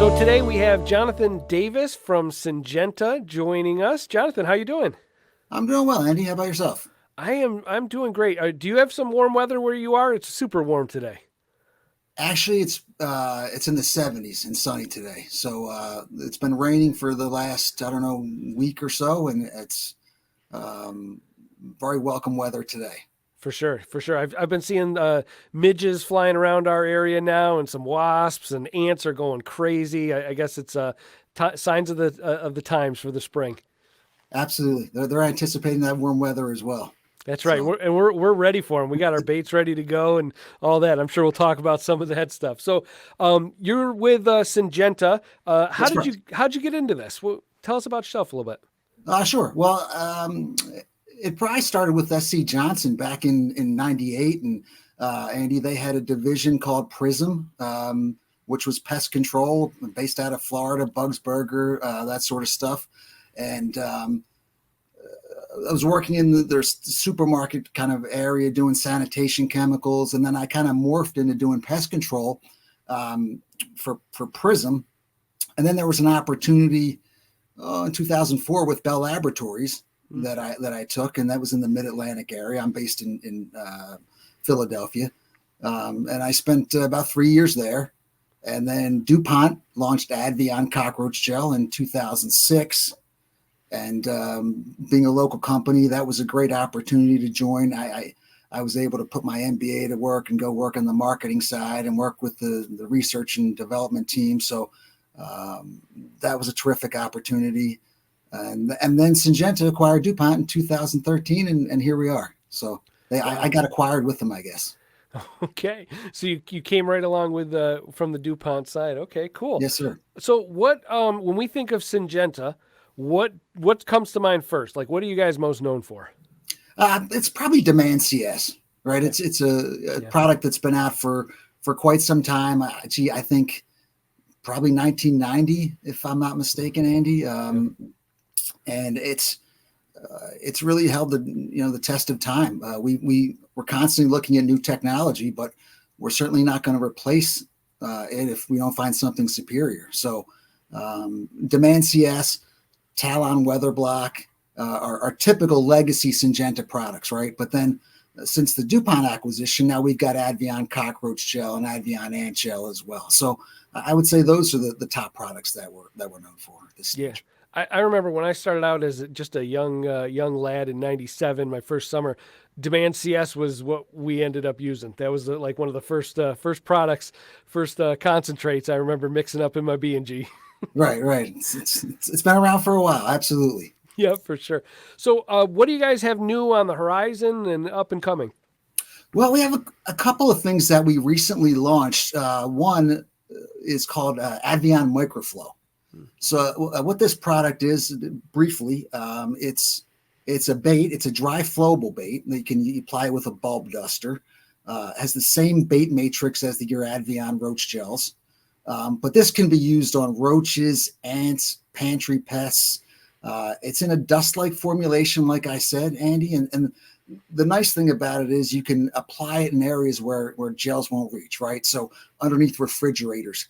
So today we have Jonathan Davis from Syngenta joining us. Jonathan, how you doing? I'm doing well, Andy. How about yourself? I'm doing great. Do you have some warm weather where you are? It's super warm today. Actually, it's in the 70s and sunny today. So it's been raining for the last, I don't know, week or so, and it's um, very welcome weather today. For sure, for sure. I've been seeing midges flying around our area now, and some wasps and ants are going crazy. I guess it's signs of the times for the spring. Absolutely, they're anticipating that warm weather as well. That's right. So We're ready for them. We got our baits ready to go and all that. I'm sure we'll talk about some of that stuff. So, you're with Syngenta. that's correct. How'd you get into this? Well, tell us about yourself a little bit. Sure. Well, it probably started with SC Johnson back in '98, and Andy, they had a division called Prism, which was pest control, based out of Florida, Bugsburger, that sort of stuff, and I was working in their supermarket kind of area doing sanitation chemicals, and then I kind of morphed into doing pest control for Prism, and then there was an opportunity in 2004 with Bell Laboratories that I took, and that was in the Mid Atlantic area. I'm based in Philadelphia, and I spent about 3 years there, and then DuPont launched Advion cockroach gel in 2006. And being a local company, that was a great opportunity to join. I was able to put my MBA to work and go work on the marketing side and work with the research and development team. So that was a terrific opportunity. And then Syngenta acquired DuPont in 2013, and here we are. So I got acquired with them, I guess. Okay, so you came right along with from the DuPont side. Okay, cool. Yes, sir. So what when we think of Syngenta, what comes to mind first? Like, what are you guys most known for? It's probably Demand CS, right? Okay. It's a Yeah. product that's been out for quite some time. I think probably 1990, if I'm not mistaken, Andy. Yeah. And it's really held the test of time. We're constantly looking at new technology, but we're certainly not going to replace it if we don't find something superior. So Demand CS, Talon Weather Block are typical legacy Syngenta products, right? But then since the DuPont acquisition, now we've got Advion cockroach gel and Advion ant gel as well. So I would say those are the top products that we're known for at this Yeah. stage. I remember when I started out as just a young lad in '97, my first summer, Demand CS was what we ended up using. That was like one of the first products, first concentrates I remember mixing up in my B&G. Right, right. It's been around for a while. Absolutely. Yeah, for sure. So, what do you guys have new on the horizon and up and coming? Well, we have a couple of things that we recently launched. One is called Advion Microflow. So, what this product is, briefly, it's a bait. It's a dry flowable bait that you apply with a bulb duster. Has the same bait matrix as your Advion roach gels, but this can be used on roaches, ants, pantry pests. It's in a dust-like formulation, like I said, Andy, and the nice thing about it is you can apply it in areas where gels won't reach, right? So underneath refrigerators,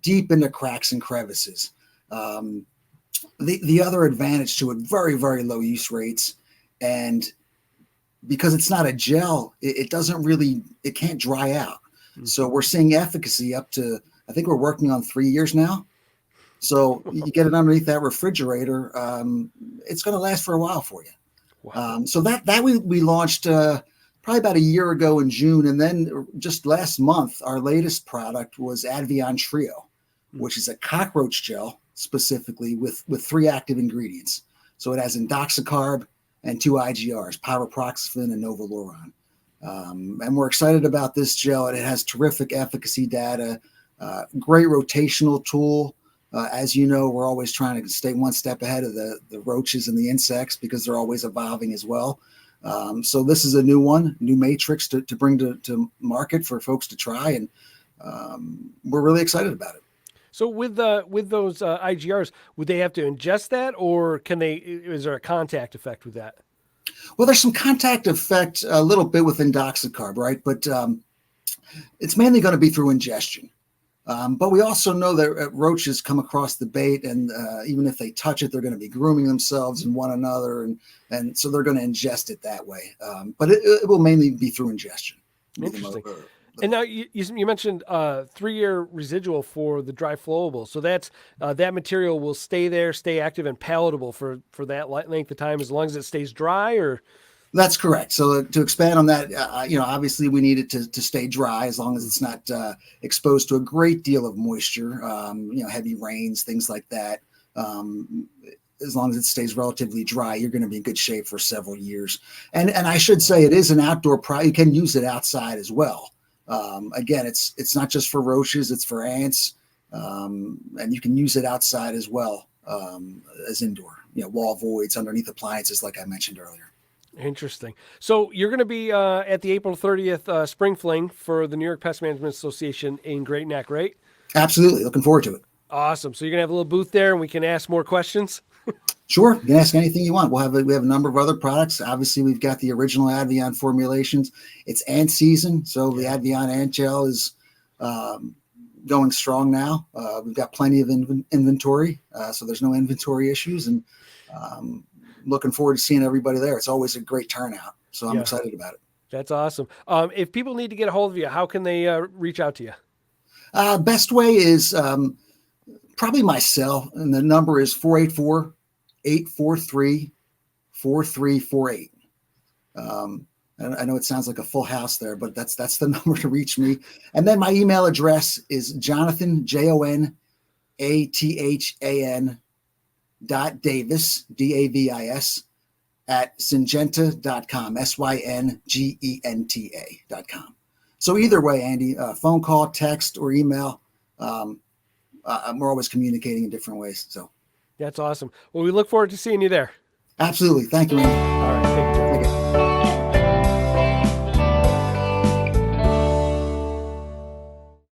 deep into cracks and crevices. The other advantage to it, very, very low use rates. And because it's not a gel, it can't dry out. So we're seeing efficacy up to, I think we're working on 3 years now. So you get it underneath that refrigerator, it's going to last for a while for you. Wow. So that we launched probably about a year ago in June, and then just last month, our latest product was Advion Trio, which is a cockroach gel specifically with three active ingredients. So it has indoxacarb and two IGRs, pyriproxyfen and novaluron. And we're excited about this gel. It has terrific efficacy data, great rotational tool. As you know, we're always trying to stay one step ahead of the roaches and the insects because they're always evolving as well. So this is a new matrix to bring to market for folks to try, and we're really excited about it. So with those IGRs, would they have to ingest that, or can they? Is there a contact effect with that? Well, there's some contact effect a little bit with indoxacarb, right? But it's mainly going to be through ingestion. But we also know that roaches come across the bait, and even if they touch it, they're going to be grooming themselves and one another, and so they're going to ingest it that way. But it will mainly be through ingestion. Interesting. And now you mentioned 3-year residual for the dry flowable. So that's that material will stay there, stay active and palatable for that length of time as long as it stays dry, or? That's correct. So to expand on that, obviously we need it to stay dry as long as it's not exposed to a great deal of moisture, heavy rains, things like that. As long as it stays relatively dry, you're going to be in good shape for several years. And I should say it is an outdoor product. You can use it outside as well. Again, it's not just for roaches, it's for ants. And you can use it outside as well as indoor, wall voids, underneath appliances, like I mentioned earlier. Interesting. So you're going to be at the April 30th Spring Fling for the New York Pest Management Association in Great Neck, right? Absolutely. Looking forward to it. Awesome. So you're going to have a little booth there and we can ask more questions? Sure. You can ask anything you want. We have a number of other products. Obviously, we've got the original Advion formulations. It's ant season, so the Advion ant gel is going strong now. We've got plenty of inventory, so there's no inventory issues, and looking forward to seeing everybody there. It's always a great turnout, so I'm excited about it. That's awesome. If people need to get a hold of you, how can they reach out to you? Best way is probably my cell, and the number is 484-843-4348. I know it sounds like a full house there, but that's the number to reach me. And then my email address is Jonathan, Jonathan .Davis, DAVIS, at Syngenta.com, SYNGENTA.com. So either way, Andy, phone call, text, or email, we're always communicating in different ways. So that's awesome. Well, we look forward to seeing you there. Absolutely. Thank you, Andy. All right.